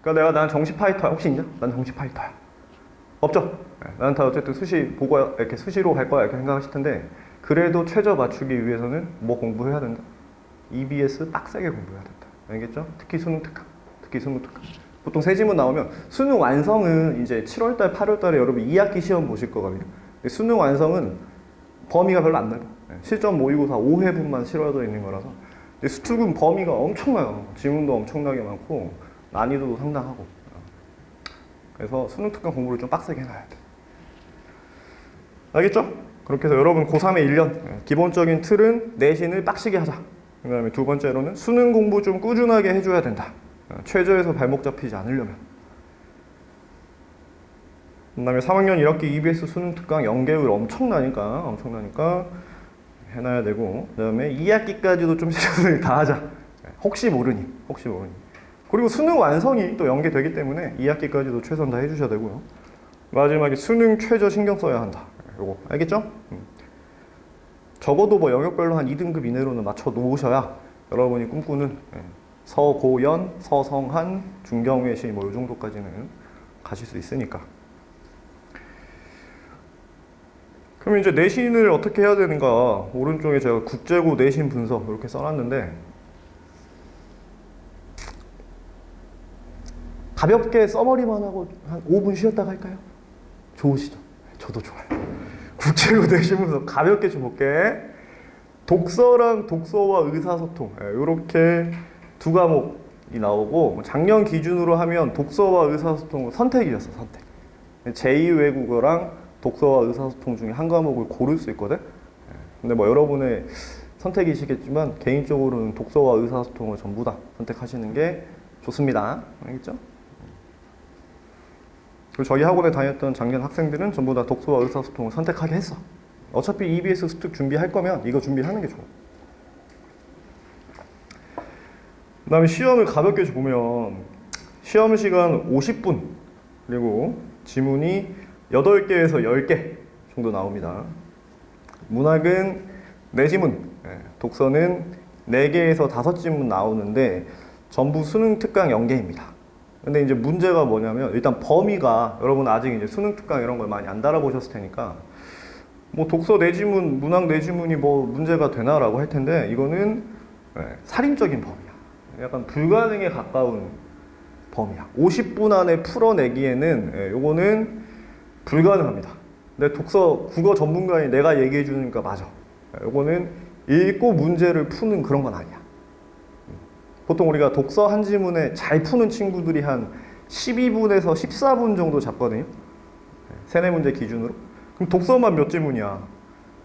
그러니까 난 정시 파이터야. 혹시 있냐? 난 정시 파이터야. 없죠? 네, 나는 다 어쨌든 수시 보고 이렇게 수시로 갈 거야 이렇게 생각하실 텐데 그래도 최저 맞추기 위해서는 뭐 공부해야 된다? EBS 빡세게 공부해야 된다. 알겠죠? 특히 수능 특강. 특히 수능 특강. 보통 세 지문 나오면 수능 완성은 이제 7월달, 8월달에 여러분 2학기 시험 보실 거거든요. 수능 완성은 범위가 별로 안 넓어. 실전 모의고사 5회분만 실어져 있는 거라서. 근데 수특은 범위가 엄청나요. 지문도 엄청나게 많고 난이도도 상당하고. 그래서 수능 특강 공부를 좀 빡세게 해놔야 돼. 알겠죠? 그렇게 해서 여러분 고3의 1년 기본적인 틀은 내신을 빡시게 하자. 그 다음에 두 번째로는 수능 공부 좀 꾸준하게 해줘야 된다. 최저에서 발목 잡히지 않으려면. 그 다음에 3학년 1학기 EBS 수능 특강 연계율 엄청나니까 해놔야 되고 그 다음에 2학기까지도 좀 최선을 다하자. 혹시 모르니. 그리고 수능 완성이 또 연계되기 때문에 2학기까지도 최선 다 해주셔야 되고요. 마지막에 수능 최저 신경 써야 한다. 요거 알겠죠? 적어도 뭐 영역별로 한 2등급 이내로는 맞춰 놓으셔야 여러분이 꿈꾸는 서고연, 서성한, 중경외시 뭐 이 정도까지는 가실 수 있으니까. 그럼 이제 내신을 어떻게 해야 되는가? 오른쪽에 제가 국제고 내신 분석 이렇게 써놨는데 가볍게 써머리만 하고 한 5분 쉬었다가 할까요? 좋으시죠? 저도 좋아요. 국제고 내신 분석 가볍게 좀 볼게. 독서랑 독서와 의사소통 이렇게 두 과목이 나오고 작년 기준으로 하면 독서와 의사소통은 선택이었어. 선택. 제2외국어랑 독서와 의사소통 중에 한 과목을 고를 수 있거든. 근데 뭐 여러분의 선택이시겠지만 개인적으로는 독서와 의사소통을 전부 다 선택하시는 게 좋습니다. 알겠죠? 그리고 저희 학원에 다녔던 작년 학생들은 전부 다 독서와 의사소통을 선택하게 했어. 어차피 EBS 수특 준비할 거면 이거 준비하는 게 좋아. 그 다음에 시험을 가볍게 보면 시험 시간 50분 그리고 지문이 8개에서 10개 정도 나옵니다. 문학은 4지문, 독서는 4개에서 5지문 나오는데 전부 수능 특강 연계입니다. 근데 이제 문제가 뭐냐면 일단 범위가 여러분 아직 이제 수능 특강 이런 걸 많이 안 달아보셨을 테니까 뭐 독서 4지문, 문학 4지문이 뭐 문제가 되나라고 할 텐데 이거는 살인적인 범위야. 약간 불가능에 가까운 범위야. 50분 안에 풀어내기에는 요거는 불가능합니다. 근데 독서 국어 전문가인 내가 얘기해 주니까 맞아. 요거는 읽고 문제를 푸는 그런 건 아니야. 보통 우리가 독서 한 지문에 잘 푸는 친구들이 한 12분에서 14분 정도 잡거든요. 세네 문제 기준으로. 그럼 독서만 몇 지문이야?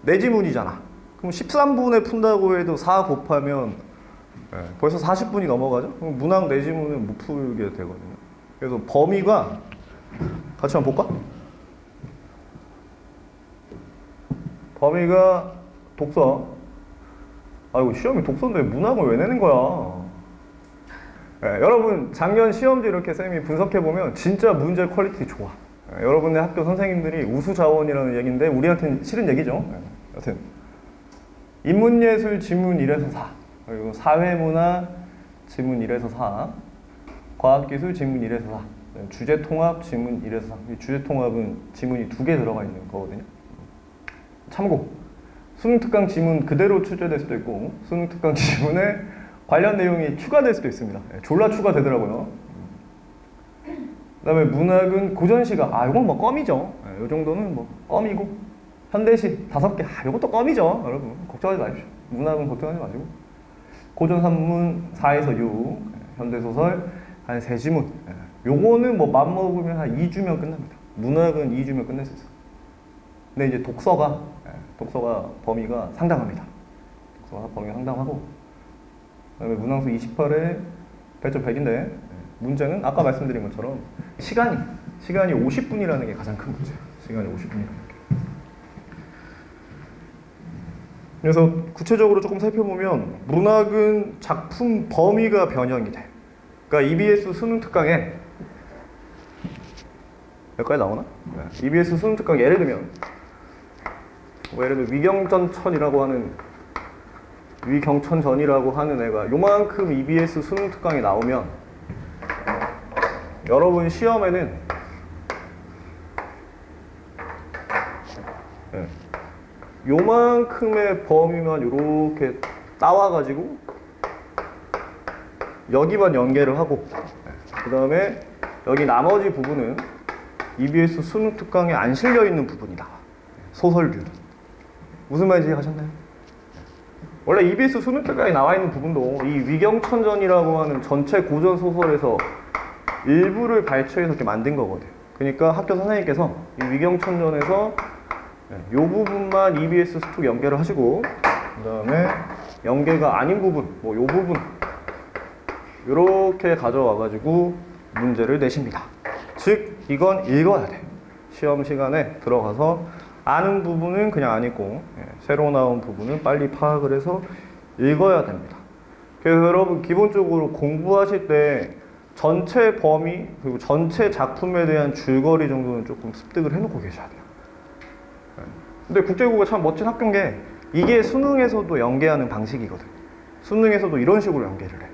4지문이잖아. 그럼 13분에 푼다고 해도 4 곱하면 벌써 40분이 넘어가죠? 그럼 문학 4지문은 못 풀게 되거든요. 그래서 범위가 같이 한번 볼까? 범위가 독서. 아이고 시험이 독서인데 문학을 왜 내는 거야? 여러분 작년 시험지 이렇게 쌤이 분석해보면 진짜 문제 퀄리티 좋아. 여러분의 학교 선생님들이 우수 자원이라는 얘기인데 우리한테는 싫은 얘기죠. 여튼 인문예술 지문 1에서 4 그리고 사회문화 지문 1에서 4 과학기술 지문 1에서 4 주제통합 지문 1에서 4 이 주제통합은 지문이 2개 들어가 있는 거거든요. 참고 수능특강 지문 그대로 출제될 수도 있고 수능특강 지문에 관련 내용이 추가될 수도 있습니다. 졸라 추가되더라고요. 그 다음에 문학은 고전시가 이건 뭐 껌이죠. 이 정도는 뭐 껌이고 현대시 5개 이것도 껌이죠. 여러분 걱정하지 마십시오. 문학은 걱정하지 마시고 고전산문 4에서 6 현대소설 한 3지문 요거는 뭐 맘먹으면 한 2주면 끝납니다. 문학은 2주면 끝낼 수 있어. 근데 이제 독서가 범위가 상당합니다. 독서가 범위가 상당하고 그다음에 문항수 28에 배점 100인데 문제는 아까 말씀드린 것처럼 시간이 50분이라는 게 가장 큰 문제예요. 시간이 50분이라는 게. 그래서 구체적으로 조금 살펴보면 문학은 작품 범위가 변형이 돼. 그러니까 EBS 수능 특강에 여기까지 나오나? EBS 수능 특강 예를 들면 위경천전이라고 하는 애가 요만큼 EBS 수능 특강에 나오면 여러분 시험에는 요만큼의 범위만 이렇게 따와가지고 여기만 연계를 하고 그 다음에 여기 나머지 부분은 EBS 수능 특강에 안 실려있는 부분이다. 소설류는. 무슨 말인지 이해하셨나요? 원래 EBS 수능 특강에 나와있는 부분도 이 위경천전이라고 하는 전체 고전 소설에서 일부를 발췌해서 이렇게 만든 거거든. 그러니까 학교 선생님께서 이 위경천전에서 이 부분만 EBS 수특 연계를 하시고 그 다음에 연계가 아닌 부분, 뭐 이 부분 이렇게 가져와가지고 문제를 내십니다. 즉 이건 읽어야 돼. 시험 시간에 들어가서 아는 부분은 그냥 안 읽고 새로 나온 부분은 빨리 파악을 해서 읽어야 됩니다. 그래서 여러분 기본적으로 공부하실 때 전체 범위 그리고 전체 작품에 대한 줄거리 정도는 조금 습득을 해놓고 계셔야 돼요. 근데 국제국어가 참 멋진 학교인 게 이게 수능에서도 연계하는 방식이거든. 수능에서도 이런 식으로 연계를 해.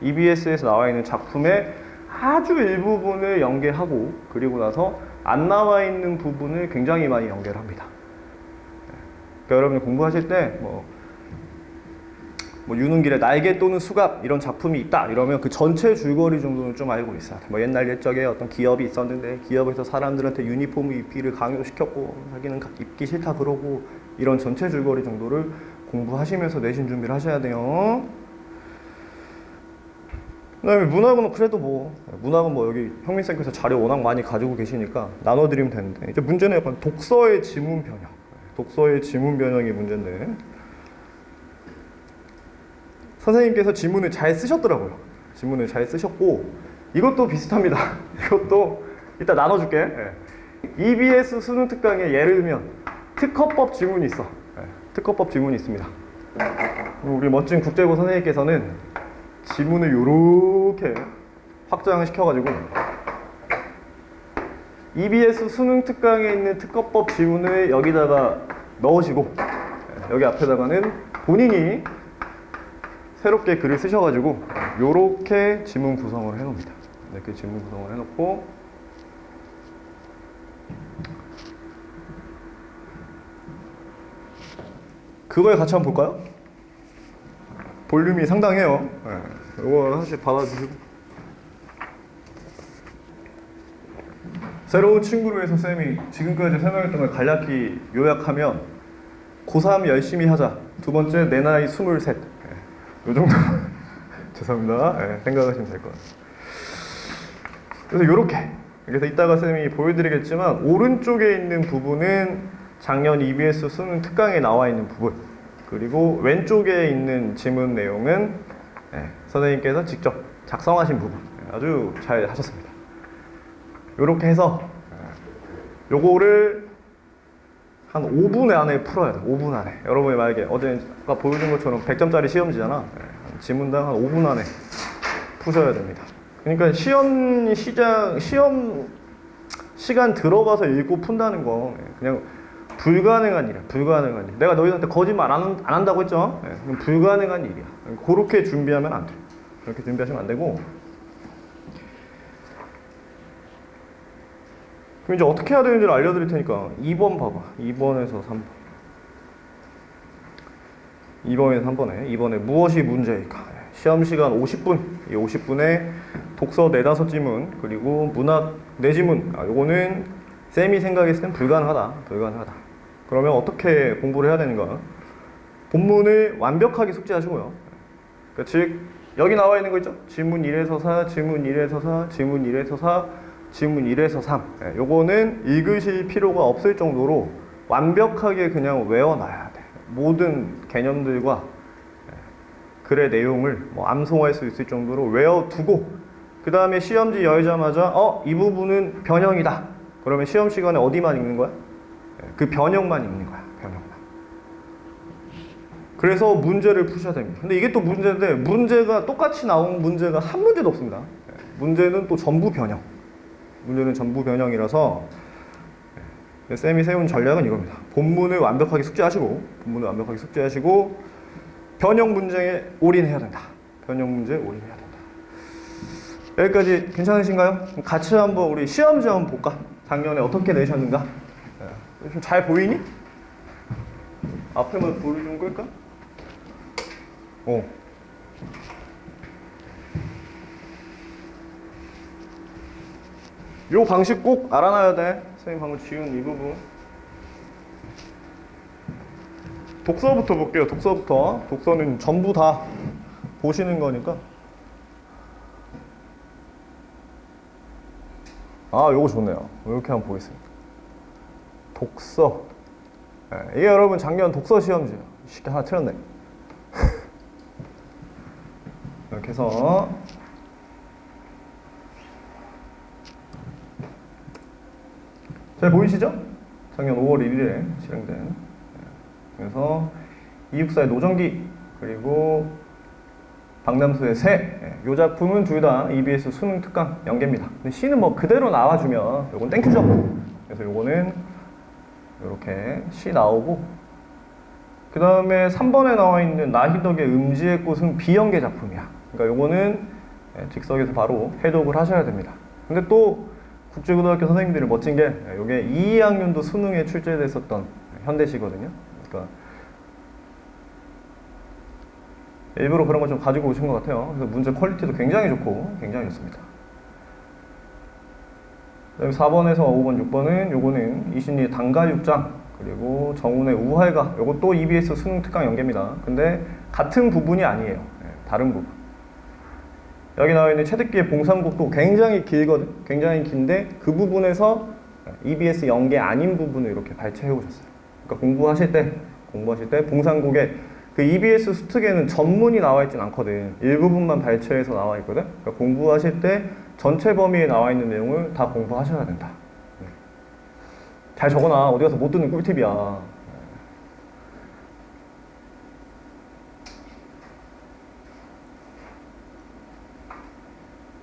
EBS에서 나와 있는 작품의 아주 일부분을 연계하고 그리고 나서 안 나와 있는 부분을 굉장히 많이 연계를 합니다. 그러니까 여러분이 공부하실 때 뭐 유능길의 날개 또는 수갑 이런 작품이 있다 이러면 그 전체 줄거리 정도는 좀 알고 있어야 돼. 뭐 옛날 옛적에 어떤 기업이 있었는데 기업에서 사람들한테 유니폼 입기를 강요시켰고 자기는 입기 싫다 그러고 이런 전체 줄거리 정도를 공부하시면서 내신 준비를 하셔야 돼요. 그다음에 문학은 그래도 문학은 여기 형민쌤께서 자료 워낙 많이 가지고 계시니까 나눠드리면 되는데 이제 문제는 약간 독서의 지문 변형. 독서의 지문 변형이 문제인데 선생님께서 지문을 잘 쓰셨더라고요. 지문을 잘 쓰셨고 이것도 비슷합니다. 이것도 이따 나눠줄게. EBS 수능 특강에 예를 들면 특허법 지문이 있어. 특허법 지문이 있습니다. 우리 멋진 국제고 선생님께서는 지문을 이렇게 확장을 시켜가지고 EBS 수능 특강에 있는 특허법 지문을 여기다가 넣으시고 여기 앞에다가는 본인이 새롭게 글을 쓰셔가지고 요렇게 지문 구성을 해놓습니다. 이렇게 지문 구성을 해놓고 그걸 같이 한번 볼까요? 볼륨이 상당해요. 이거 사실 받아주시고 새로운 친구로 해서 쌤이 지금까지 설명했던 걸 간략히 요약하면 고3 열심히 하자. 두 번째 내 나이 23. 요 정도 죄송합니다. 생각하시면 될 것 같아요. 그래서 요렇게 그래서 이따가 쌤이 보여드리겠지만 오른쪽에 있는 부분은 작년 EBS 수능 특강에 나와 있는 부분 그리고 왼쪽에 있는 지문 내용은 선생님께서 직접 작성하신 부분 아주 잘 하셨습니다. 요렇게 해서 요거를 한 5분 안에 풀어야 돼요. 5분 안에. 여러분이 만약에 어제 아까 보여준 것처럼 100점짜리 시험지잖아. 지문당 한 5분 안에 푸셔야 됩니다. 그러니까 시험 시간 들어가서 읽고 푼다는 거 그냥 불가능한 일이야. 불가능한 일. 내가 너희한테 거짓말 안 한다고 했죠? 불가능한 일이야. 그렇게 준비하면 안 돼. 그렇게 준비하시면 안 되고. 그럼 이제 어떻게 해야 되는지를 알려드릴 테니까 2번 봐봐. 2번에서 3번. 2번에서 3번에 2번에 무엇이 문제일까? 시험 시간 50분. 이 50분에 독서 4-5지문 그리고 문학 4지문. 요거는 쌤이 생각했을 땐 불가능하다. 그러면 어떻게 공부를 해야 되는가? 본문을 완벽하게 숙지하시고요. 그러니까 즉 여기 나와 있는 거 있죠? 지문 1에서 4, 지문 1에서 4, 지문 1에서 4, 지문 1에서 3. 요거는 읽으실 필요가 없을 정도로 완벽하게 그냥 외워놔야 돼. 모든 개념들과 글의 내용을 암송할 수 있을 정도로 외워두고 그 다음에 시험지 열자마자 이 부분은 변형이다. 그러면 시험 시간에 어디만 읽는 거야? 그 변형만 읽는 거야. 변형만. 그래서 문제를 푸셔야 됩니다. 근데 이게 또 문제인데 문제가 똑같이 나온 문제가 한 문제도 없습니다. 문제는 또 전부 변형. 문제는 전부 변형이라서 쌤이 세운 전략은 이겁니다. 본문을 완벽하게 숙지하시고 변형 문제에 올인해야 된다. 변형 문제에 올인해야 된다. 여기까지 괜찮으신가요? 그럼 같이 한번 우리 시험지 한번 볼까? 작년에 어떻게 내셨는가? 좀 잘 보이니? 앞에만 불을 좀 끌까? 요 방식 꼭 알아놔야 돼. 선생님 방금 지운 이 부분. 독서부터 볼게요. 독서부터. 독서는 전부 다 보시는 거니까. 요거 좋네요. 이렇게 한번 보겠습니다. 독서. 이게 여러분 작년 독서 시험지예요. 쉽게 하나 틀렸네. 이렇게 해서 잘 보이시죠? 작년 5월 1일에 실행된. 그래서 이육사의 노정기 그리고 박남수의 새. 이 작품은 둘 다 EBS 수능 특강 연계입니다. 근데 C는 뭐 그대로 나와주면 요건 땡큐죠. 그래서 요거는 이렇게 C 나오고, 그 다음에 3번에 나와 있는 나희덕의 음지의 꽃은 비연계 작품이야. 그러니까 요거는 즉석에서 바로 해독을 하셔야 됩니다. 근데 또 국제고등학교 선생님들이 멋진 게 요게 2학년도 수능에 출제됐었던 현대시거든요. 그러니까 일부러 그런 거 좀 가지고 오신 것 같아요. 그래서 문제 퀄리티도 굉장히 좋고 굉장히 좋습니다. 그다음에 4번에서 5번, 6번은 요거는 이신리의 단가육장 그리고 정운의 우활가, 요것도 EBS 수능 특강 연계입니다. 근데 같은 부분이 아니에요. 다른 부분. 여기 나와 있는 최득기의 봉삼국도 굉장히 길거든. 굉장히 긴데 그 부분에서 EBS 연계 아닌 부분을 이렇게 발췌해 오셨어요. 그러니까 공부하실 때 봉삼국의 그 EBS 수특에는 전문이 나와 있진 않거든. 일부분만 발췌해서 나와 있거든. 그러니까 공부하실 때 전체 범위에 나와 있는 내용을 다 공부하셔야 된다. 잘 적어놔. 어디 가서 못 듣는 꿀팁이야.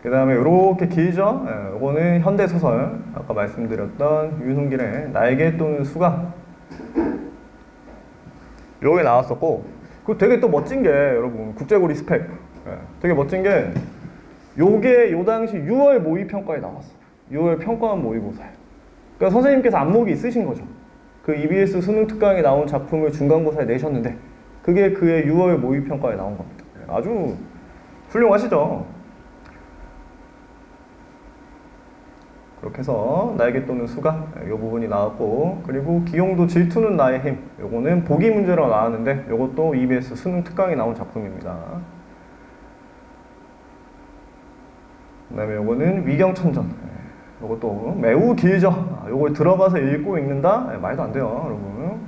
그 다음에 이렇게 길죠? 이거는 현대소설. 아까 말씀드렸던 윤홍길의 날개 또는 수가. 여기 나왔었고, 그 되게 또 멋진 게 여러분 국제고 리스펙. 되게 멋진 게 요게 요 당시 6월 모의평가에 나왔어. 6월 평가원 모의고사에. 그러니까 선생님께서 안목이 있으신 거죠. 그 EBS 수능 특강에 나온 작품을 중간고사에 내셨는데 그게 그의 6월 모의평가에 나온 겁니다. 아주 훌륭하시죠. 그렇게 해서 날개 또는 수가 이 부분이 나왔고, 그리고 기용도 질투는 나의 힘, 요거는 보기 문제로 나왔는데 요것도 EBS 수능 특강에 나온 작품입니다. 그 다음에 요거는 위경천전, 요것도 매우 길죠. 요걸 들어가서 읽고 읽는다? 말도 안 돼요, 여러분.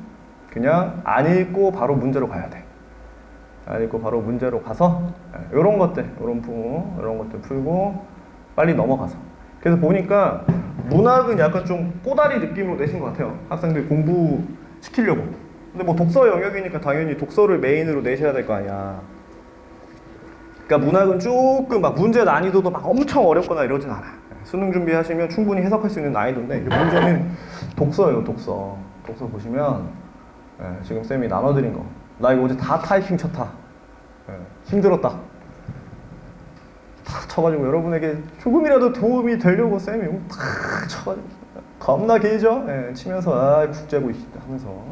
그냥 안 읽고 바로 문제로 가야 돼. 안 읽고 바로 문제로 가서 요런 것들, 요런 것들 풀고 빨리 넘어가서. 그래서 보니까 문학은 약간 좀 꼬다리 느낌으로 내신 것 같아요. 학생들 공부시키려고. 근데 뭐 독서 영역이니까 당연히 독서를 메인으로 내셔야 될 거 아니야. 그러니까 문학은 조금 막 문제 난이도도 막 엄청 어렵거나 이러진 않아. 수능 준비하시면 충분히 해석할 수 있는 난이도인데 문제는 독서예요, 독서. 독서 보시면 지금 쌤이 나눠드린 거. 나 이거 어제 다 타이핑 쳤다. 힘들었다. 다 쳐가지고 여러분에게 조금이라도 도움이 되려고 쌤이 다 쳐가지고 겁나 길죠? 치면서 국제고 하면서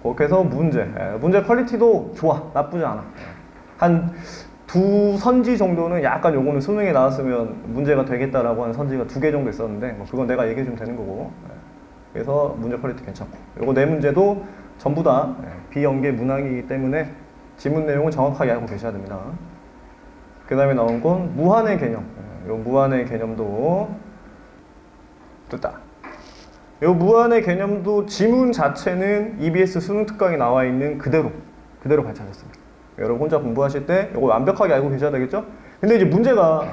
그렇게 해서 문제 퀄리티도 좋아. 나쁘지 않아. 한 두 선지 정도는 약간 요거는 수능에 나왔으면 문제가 되겠다라고 하는 선지가 2개 정도 있었는데 뭐 그건 내가 얘기해주면 되는 거고. 그래서 문제 퀄리티 괜찮고, 요거 네 문제도 전부 다 비연계 문항이기 때문에 지문 내용을 정확하게 알고 계셔야 됩니다. 그 다음에 나온 건 무한의 개념. 요 무한의 개념도 됐다. 요 무한의 개념도 지문 자체는 EBS 수능 특강에 나와 있는 그대로 발췌하셨습니다. 여러분 혼자 공부하실 때 요거 완벽하게 알고 계셔야 되겠죠? 근데 이제 문제가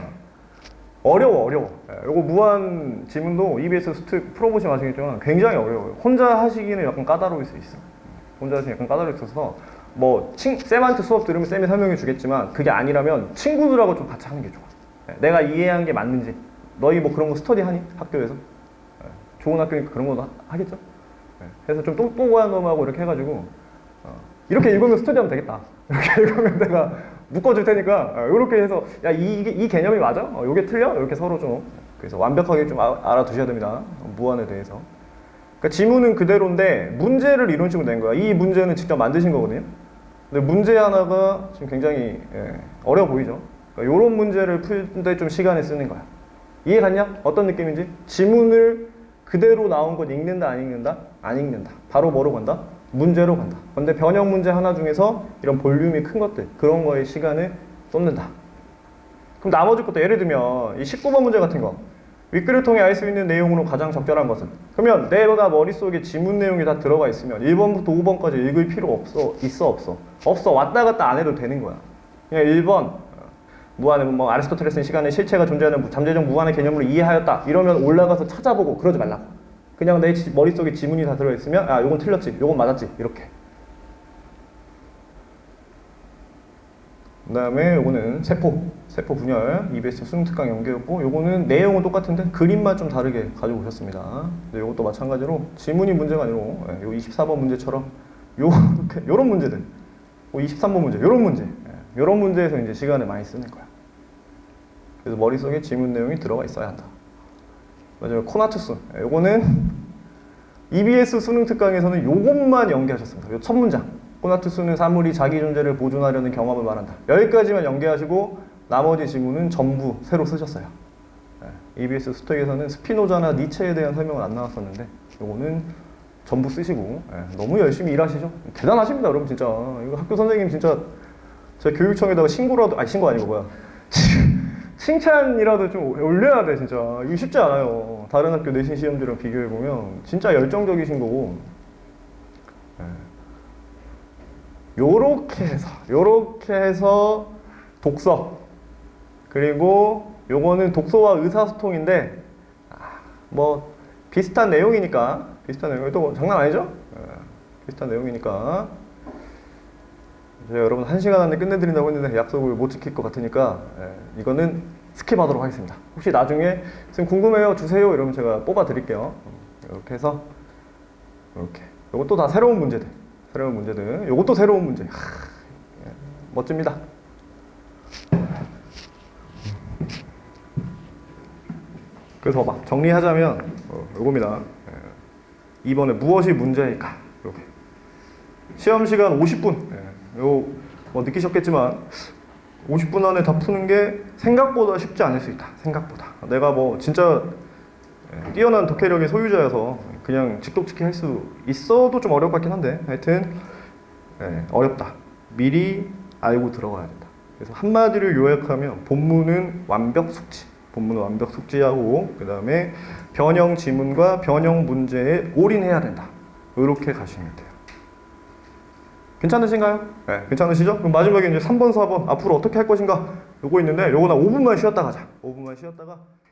어려워. 요거 무한 지문도 EBS 수특 풀어보시면 아시겠지만 굉장히 어려워요. 혼자 하시기는 약간 까다로울 수 있어. 혼자 하시기는 약간 까다로울 수 있어서 뭐 쌤한테 수업 들으면 쌤이 설명해 주겠지만 그게 아니라면 친구들하고 좀 같이 하는 게 좋아. 내가 이해한 게 맞는지. 너희 뭐 그런 거 스터디 하니? 학교에서? 좋은 학교니까 그런 거 하겠죠? 그래서 좀 똑똑한 놈하고 이렇게 해가지고 이렇게 읽으면 스터디하면 되겠다. 이렇게 읽으면 내가 묶어줄 테니까 이렇게 해서 야 이 개념이 맞아? 요게 틀려? 이렇게 서로 좀 그래서 완벽하게 좀 알아두셔야 됩니다. 무한에 대해서. 그러니까 지문은 그대로인데 문제를 이런 식으로 낸 거야. 이 문제는 직접 만드신 거거든요. 근데 문제 하나가 지금 굉장히 어려워 보이죠? 그러니까 이런 문제를 풀 때 좀 시간을 쓰는 거야. 이해 갔냐? 어떤 느낌인지? 지문을 그대로 나온 것 읽는다 안 읽는다? 안 읽는다. 바로 뭐로 간다? 문제로 간다. 근데 변형 문제 하나 중에서 이런 볼륨이 큰 것들 그런 거에 시간을 쏟는다. 그럼 나머지 것도 예를 들면 이 19번 문제 같은 거 윗글을 통해 알 수 있는 내용으로 가장 적절한 것은? 그러면 내가 머릿속에 지문 내용이 다 들어가 있으면 1번부터 5번까지 읽을 필요 없어? 있어 없어? 없어. 왔다 갔다 안 해도 되는 거야. 그냥 1번 무한의 뭐 아리스토텔레스는 시간에 실체가 존재하는 잠재적 무한의 개념으로 이해하였다. 이러면 올라가서 찾아보고 그러지 말라고. 그냥 내 머릿속에 지문이 다 들어있으면 아 요건 틀렸지, 요건 맞았지 이렇게. 그 다음에 요거는 세포 분열 EBS 수능 특강 연계였고 요거는 내용은 똑같은데 그림만 좀 다르게 가지고 오셨습니다. 요것도 마찬가지로 지문이 문제가 아니고 요 24번 문제처럼 요런 문제들 23번 문제 요런 문제 요런 문제에서 이제 시간을 많이 쓰는 거야. 그래서 머릿속에 지문 내용이 들어가 있어야 한다. 맞아요. 코나투스 요거는 EBS 수능 특강에서는 요것만 연계하셨습니다. 요 첫 문장 코나투스는 사물이 자기 존재를 보존하려는 경험을 말한다. 여기까지만 연계하시고 나머지 지문은 전부 새로 쓰셨어요. EBS 수특에서는 스피노자나 니체에 대한 설명은 안 나왔었는데 요거는 전부 쓰시고 너무 열심히 일하시죠. 대단하십니다 여러분 진짜. 이거 학교 선생님 진짜 제 교육청에다가 신고라도 신고 아니고 뭐야 칭찬이라도 좀 올려야 돼 진짜. 이거 쉽지 않아요. 다른 학교 내신 시험들이랑 비교해보면 진짜 열정적이신 거고. 요렇게 해서 독서 그리고 요거는 독서와 의사소통인데 뭐 비슷한 내용이니까 또 장난 아니죠? 비슷한 내용이니까 제가 여러분 1시간 안에 끝내드린다고 했는데 약속을 못 지킬 것 같으니까 이거는 스킵하도록 하겠습니다. 혹시 나중에 지금 궁금해요 주세요 이러면 제가 뽑아 드릴게요. 이렇게 해서 이렇게 요것도 다 새로운 문제들 요것도 새로운 문제. 멋집니다. 그래서 막 정리하자면 요겁니다. 이번에 무엇이 문제일까? 이렇게 시험 시간 50분. 요 뭐 느끼셨겠지만 50분 안에 다 푸는 게 생각보다 쉽지 않을 수 있다. 생각보다 내가 뭐 진짜 뛰어난 독해력의 소유자여서 그냥 직독직해 할 수 있어도 좀 어려울 것 같긴 한데 하여튼 어렵다. 미리 알고 들어가야 된다. 그래서 한마디로 요약하면 본문은 완벽 숙지하고 그 다음에 변형 지문과 변형 문제에 올인해야 된다. 이렇게 가시면 돼요. 괜찮으신가요? 네, 괜찮으시죠? 그럼 마지막에 이제 3번, 4번 앞으로 어떻게 할 것인가 요거 있는데 요거 나 5분만 쉬었다 가자. 5분만 쉬었다가